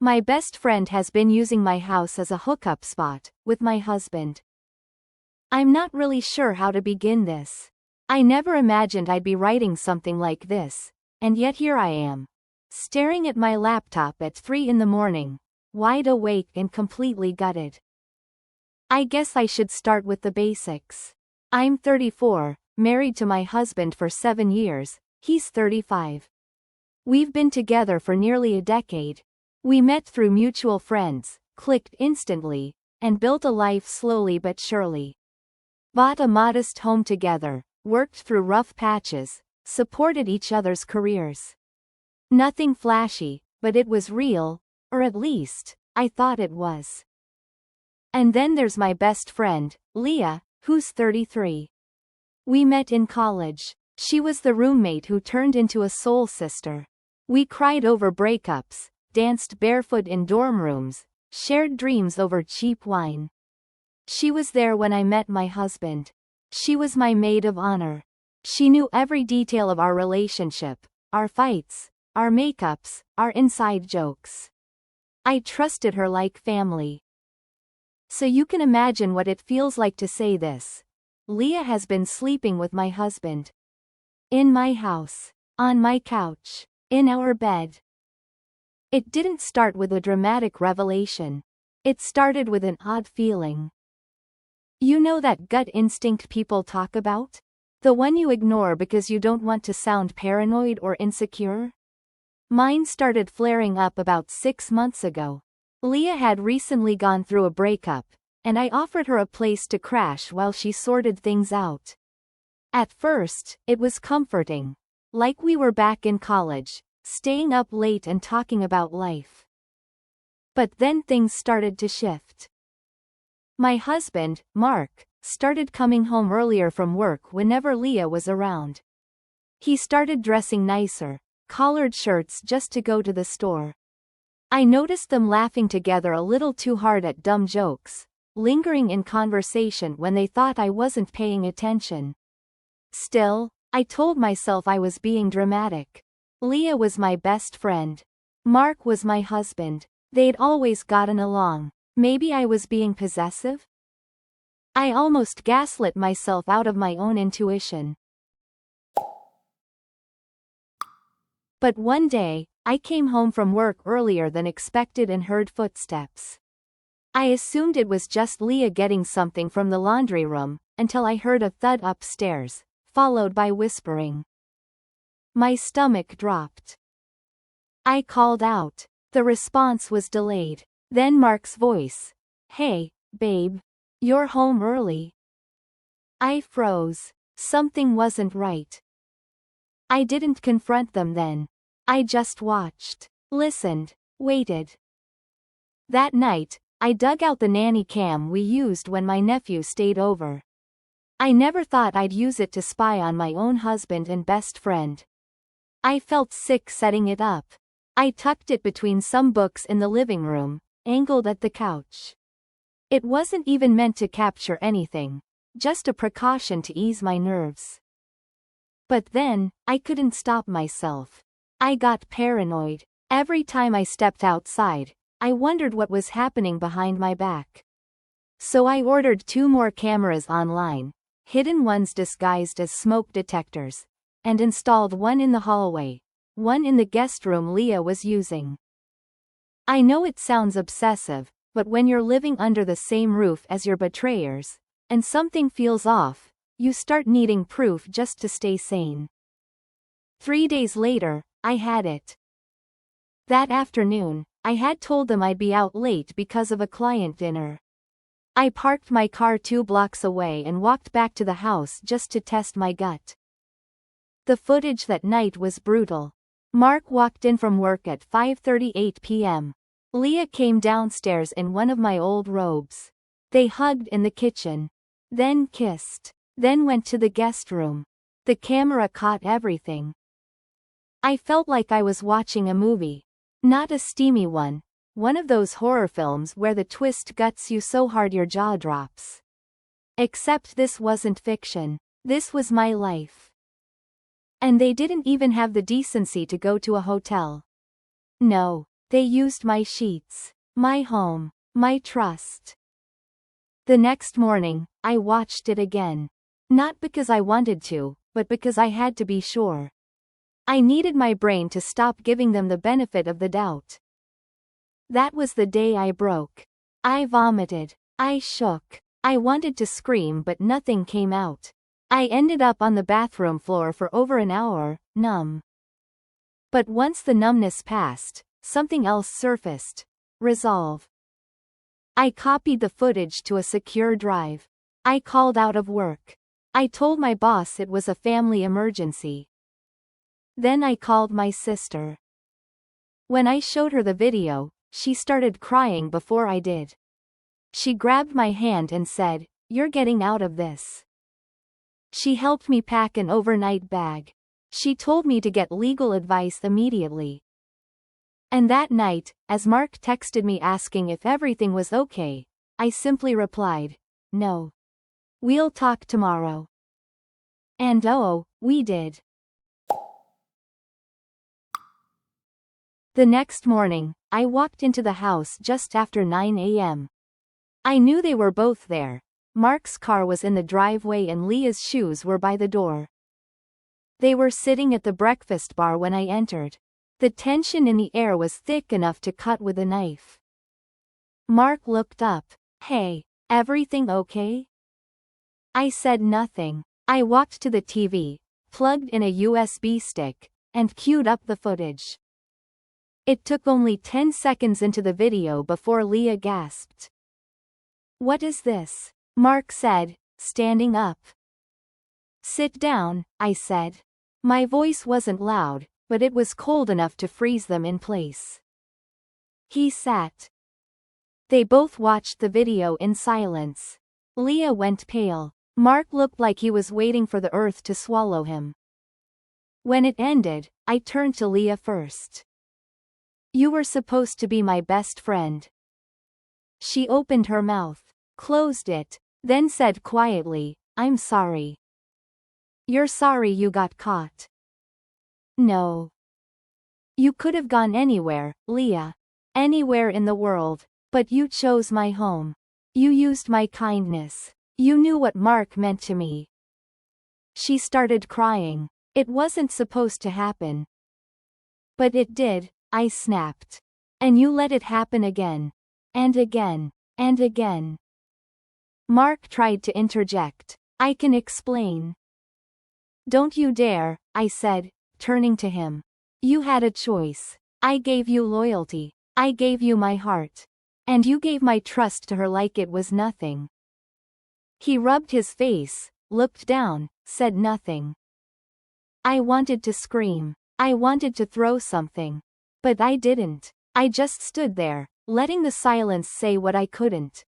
My best friend has been using my house as a hookup spot with my husband. I'm not really sure how to begin this. I never imagined I'd be writing something like this, and yet here I am, staring at my laptop at 3 in the morning, wide awake and completely gutted. I guess I should start with the basics. I'm 34, married to my husband for 7 years, he's 35. We've been together for nearly a decade. We met through mutual friends, clicked instantly, and built a life slowly but surely. Bought a modest home together, worked through rough patches, supported each other's careers. Nothing flashy, but it was real, or at least, I thought it was. And then there's my best friend, Leah, who's 33. We met in college. She was the roommate who turned into a soul sister. We cried over breakups, danced barefoot in dorm rooms, shared dreams over cheap wine. She was there when I met my husband. She was my maid of honor. She knew every detail of our relationship, our fights, our makeups, our inside jokes. I trusted her like family. So you can imagine what it feels like to say this. Leah has been sleeping with my husband. In my house. On my couch. In our bed. It didn't start with a dramatic revelation. It started with an odd feeling. You know that gut instinct people talk about? The one you ignore because you don't want to sound paranoid or insecure? Mine started flaring up about 6 months ago. Leah had recently gone through a breakup, and I offered her a place to crash while she sorted things out. At first, it was comforting. Like we were back in college, staying up late and talking about life. But then things started to shift. My husband, Mark, started coming home earlier from work whenever Leah was around. He started dressing nicer, collared shirts just to go to the store. I noticed them laughing together a little too hard at dumb jokes, lingering in conversation when they thought I wasn't paying attention. Still, I told myself I was being dramatic. Leah was my best friend. Mark was my husband. They'd always gotten along. Maybe I was being possessive? I almost gaslit myself out of my own intuition. But one day, I came home from work earlier than expected and heard footsteps. I assumed it was just Leah getting something from the laundry room, until I heard a thud upstairs, followed by whispering. My stomach dropped. I called out. The response was delayed. Then Mark's voice. Hey, babe. You're home early. I froze. Something wasn't right. I didn't confront them then. I just watched, listened, waited. That night, I dug out the nanny cam we used when my nephew stayed over. I never thought I'd use it to spy on my own husband and best friend. I felt sick setting it up. I tucked it between some books in the living room, angled at the couch. It wasn't even meant to capture anything, just a precaution to ease my nerves. But then, I couldn't stop myself. I got paranoid. Every time I stepped outside, I wondered what was happening behind my back. So I ordered 2 more cameras online, hidden ones disguised as smoke detectors, and installed one in the hallway, one in the guest room Leah was using. I know it sounds obsessive, but when you're living under the same roof as your betrayers, and something feels off, you start needing proof just to stay sane. 3 days later, I had it. That afternoon, I had told them I'd be out late because of a client dinner. I parked my car 2 blocks away and walked back to the house just to test my gut. The footage that night was brutal. Mark walked in from work at 5:38 p.m. Leah came downstairs in one of my old robes. They hugged in the kitchen. Then kissed. Then went to the guest room. The camera caught everything. I felt like I was watching a movie. Not a steamy one. One of those horror films where the twist guts you so hard your jaw drops. Except this wasn't fiction. This was my life. And they didn't even have the decency to go to a hotel. No, They used my sheets, my home, my trust. The next morning, I watched it again. Not because I wanted to, but because I had to be sure. I needed my brain to stop giving them the benefit of the doubt. That was the day I broke. I vomited. I shook. I wanted to scream but nothing came out. I ended up on the bathroom floor for over an hour, numb. But once the numbness passed, something else surfaced. Resolve. I copied the footage to a secure drive. I called out of work. I told my boss it was a family emergency. Then I called my sister. When I showed her the video, she started crying before I did. She grabbed my hand and said, "You're getting out of this." She helped me pack an overnight bag. She told me to get legal advice immediately. And that night, as Mark texted me asking if everything was okay, I simply replied, "No. We'll talk tomorrow." And oh, we did. The next morning, I walked into the house just after 9 a.m. I knew they were both there. Mark's car was in the driveway and Leah's shoes were by the door. They were sitting at the breakfast bar when I entered. The tension in the air was thick enough to cut with a knife. Mark looked up. "Hey, everything okay?" I said nothing. I walked to the TV, plugged in a USB stick, and queued up the footage. It took only 10 seconds into the video before Leah gasped. "What is this?" Mark said, standing up. "Sit down," I said. My voice wasn't loud, but it was cold enough to freeze them in place. He sat. They both watched the video in silence. Leah went pale. Mark looked like he was waiting for the earth to swallow him. When it ended, I turned to Leah first. "You were supposed to be my best friend." She opened her mouth, closed it, then said quietly, "I'm sorry." "You're sorry you got caught." "No. You could have gone anywhere, Leah. Anywhere in the world, but you chose my home. You used my kindness. You knew what Mark meant to me." She started crying. "It wasn't supposed to happen." "But it did," I snapped. "And you let it happen again. And again. And again." Mark tried to interject. "I can explain." "Don't you dare," I said, turning to him. "You had a choice. I gave you loyalty. I gave you my heart. And you gave my trust to her like it was nothing." He rubbed his face, looked down, said nothing. I wanted to scream. I wanted to throw something. But I didn't. I just stood there, letting the silence say what I couldn't.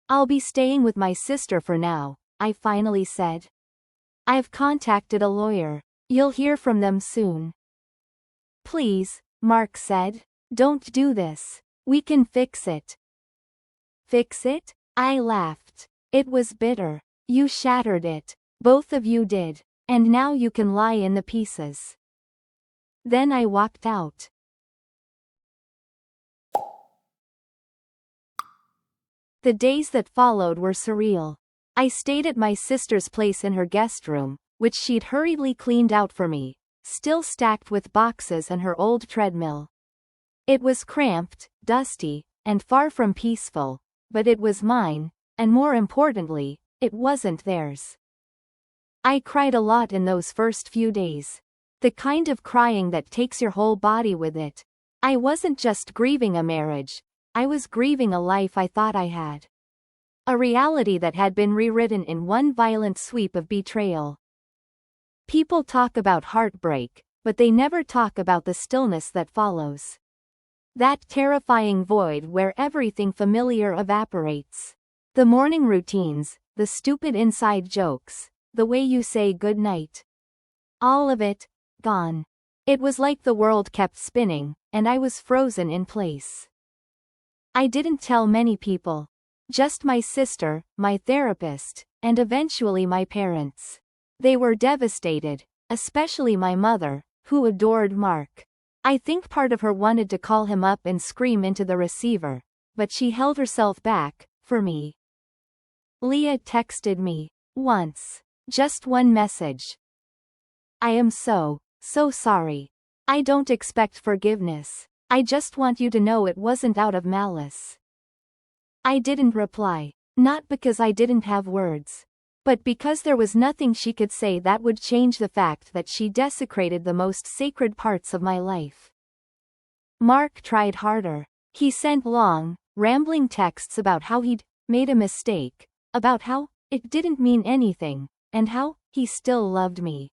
"I'll be staying with my sister for now," I finally said. "I've contacted a lawyer. You'll hear from them soon." "Please," Mark said. "Don't do this. We can fix it." "Fix it?" I laughed. It was bitter. "You shattered it. Both of you did. And now you can lie in the pieces." Then I walked out. The days that followed were surreal. I stayed at my sister's place in her guest room, which she'd hurriedly cleaned out for me, still stacked with boxes and her old treadmill. It was cramped, dusty, and far from peaceful, but it was mine, and more importantly, it wasn't theirs. I cried a lot in those first few days. The kind of crying that takes your whole body with it. I wasn't just grieving a marriage, I was grieving a life I thought I had. A reality that had been rewritten in one violent sweep of betrayal. People talk about heartbreak, but they never talk about the stillness that follows. That terrifying void where everything familiar evaporates. The morning routines, the stupid inside jokes, the way you say good night. All of it, gone. It was like the world kept spinning, and I was frozen in place. I didn't tell many people. Just my sister, my therapist, and eventually my parents. They were devastated, especially my mother, who adored Mark. I think part of her wanted to call him up and scream into the receiver, but she held herself back, for me. Leah texted me. Once. Just one message. I am so sorry. I don't expect forgiveness. I just want you to know it wasn't out of malice. I didn't reply, not because I didn't have words, but because there was nothing she could say that would change the fact that she desecrated the most sacred parts of my life. Mark tried harder. He sent long, rambling texts about how he'd made a mistake, about how it didn't mean anything, and how he still loved me.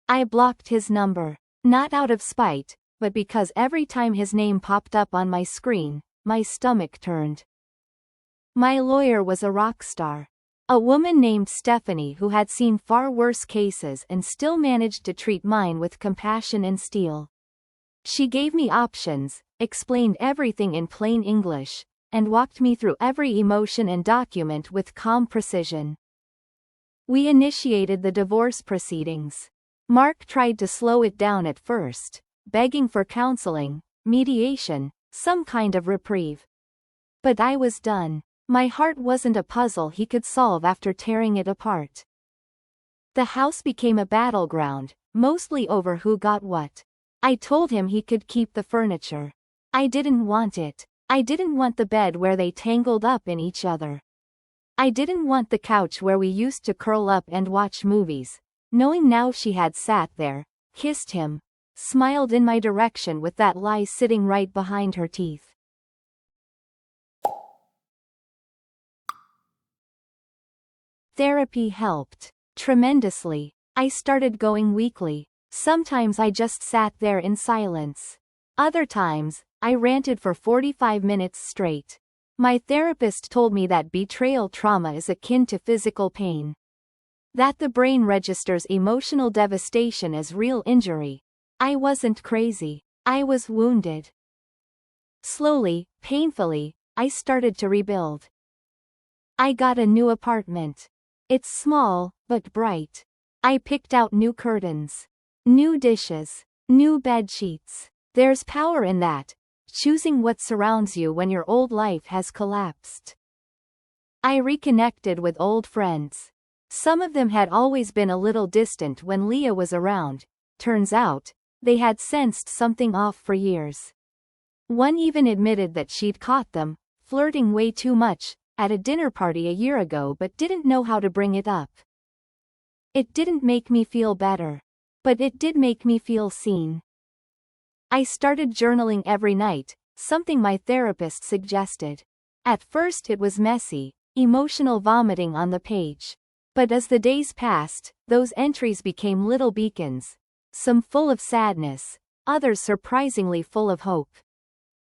I blocked his number, not out of spite, but because every time his name popped up on my screen, my stomach turned. My lawyer was a rock star. A woman named Stephanie who had seen far worse cases and still managed to treat mine with compassion and steel. She gave me options, explained everything in plain English, and walked me through every emotion and document with calm precision. We initiated the divorce proceedings. Mark tried to slow it down at first, begging for counseling, mediation, some kind of reprieve. But I was done. My heart wasn't a puzzle he could solve after tearing it apart. The house became a battleground, mostly over who got what. I told him he could keep the furniture. I didn't want it. I didn't want the bed where they tangled up in each other. I didn't want the couch where we used to curl up and watch movies. Knowing now she had sat there, kissed him, smiled in my direction with that lie sitting right behind her teeth. Therapy helped tremendously. I started going weekly. Sometimes I just sat there in silence. Other times, I ranted for 45 minutes straight. My therapist told me that betrayal trauma is akin to physical pain. That the brain registers emotional devastation as real injury. I wasn't crazy. I was wounded. Slowly, painfully, I started to rebuild. I got a new apartment. It's small, but bright. I picked out new curtains, new dishes, new bed sheets. There's power in that, choosing what surrounds you when your old life has collapsed. I reconnected with old friends. Some of them had always been a little distant when Leah was around. Turns out, they had sensed something off for years. One even admitted that she'd caught them flirting way too much at a dinner party a year ago but didn't know how to bring it up. It didn't make me feel better, but it did make me feel seen. I started journaling every night, something my therapist suggested. At first it was messy, emotional vomiting on the page. But as the days passed, those entries became little beacons, some full of sadness, others surprisingly full of hope.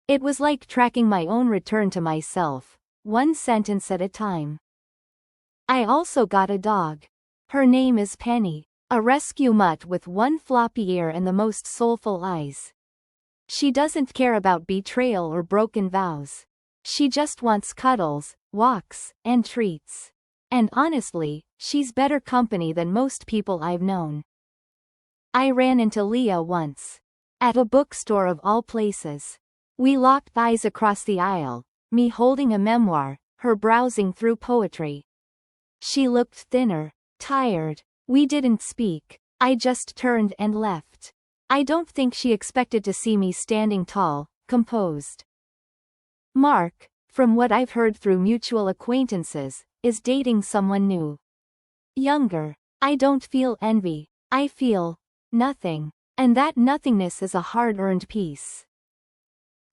It was like tracking my own return to myself, one sentence at a time. I also got a dog. Her name is Penny, a rescue mutt with one floppy ear and the most soulful eyes. She doesn't care about betrayal or broken vows. She just wants cuddles, walks, and treats. And honestly, she's better company than most people I've known. I ran into Leah once. At a bookstore of all places. We locked eyes across the aisle, me holding a memoir, her browsing through poetry. She looked thinner, tired. We didn't speak. I just turned and left. I don't think she expected to see me standing tall, composed. Mark, from what I've heard through mutual acquaintances, is dating someone new. Younger. I don't feel envy. I feel nothing. And that nothingness is a hard-earned peace.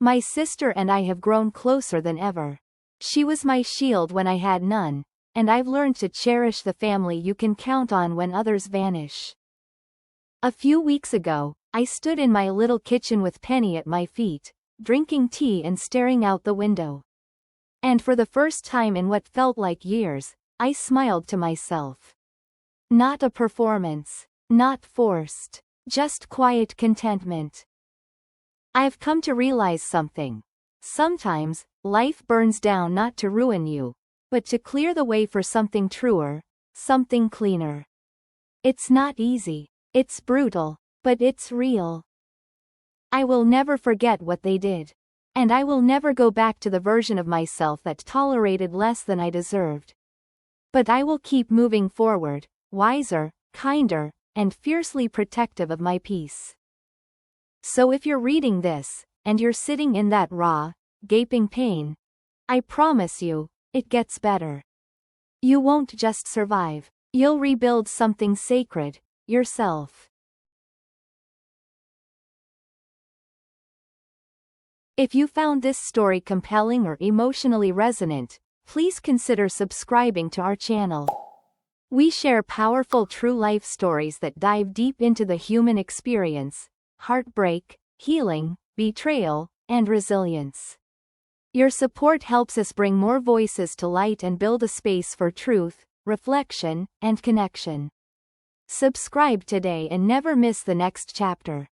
My sister and I have grown closer than ever. She was my shield when I had none, and I've learned to cherish the family you can count on when others vanish. A few weeks ago, I stood in my little kitchen with Penny at my feet, drinking tea and staring out the window. And for the first time in what felt like years, I smiled to myself. Not a performance, not forced, just quiet contentment. I've come to realize something. Sometimes, life burns down not to ruin you, but to clear the way for something truer, something cleaner. It's not easy, it's brutal, but it's real. I will never forget what they did. And I will never go back to the version of myself that tolerated less than I deserved. But I will keep moving forward, wiser, kinder, and fiercely protective of my peace. So if you're reading this, and you're sitting in that raw, gaping pain, I promise you, it gets better. You won't just survive, you'll rebuild something sacred, yourself. If you found this story compelling or emotionally resonant, please consider subscribing to our channel. We share powerful true life stories that dive deep into the human experience, heartbreak, healing, betrayal, and resilience. Your support helps us bring more voices to light and build a space for truth, reflection, and connection. Subscribe today and never miss the next chapter.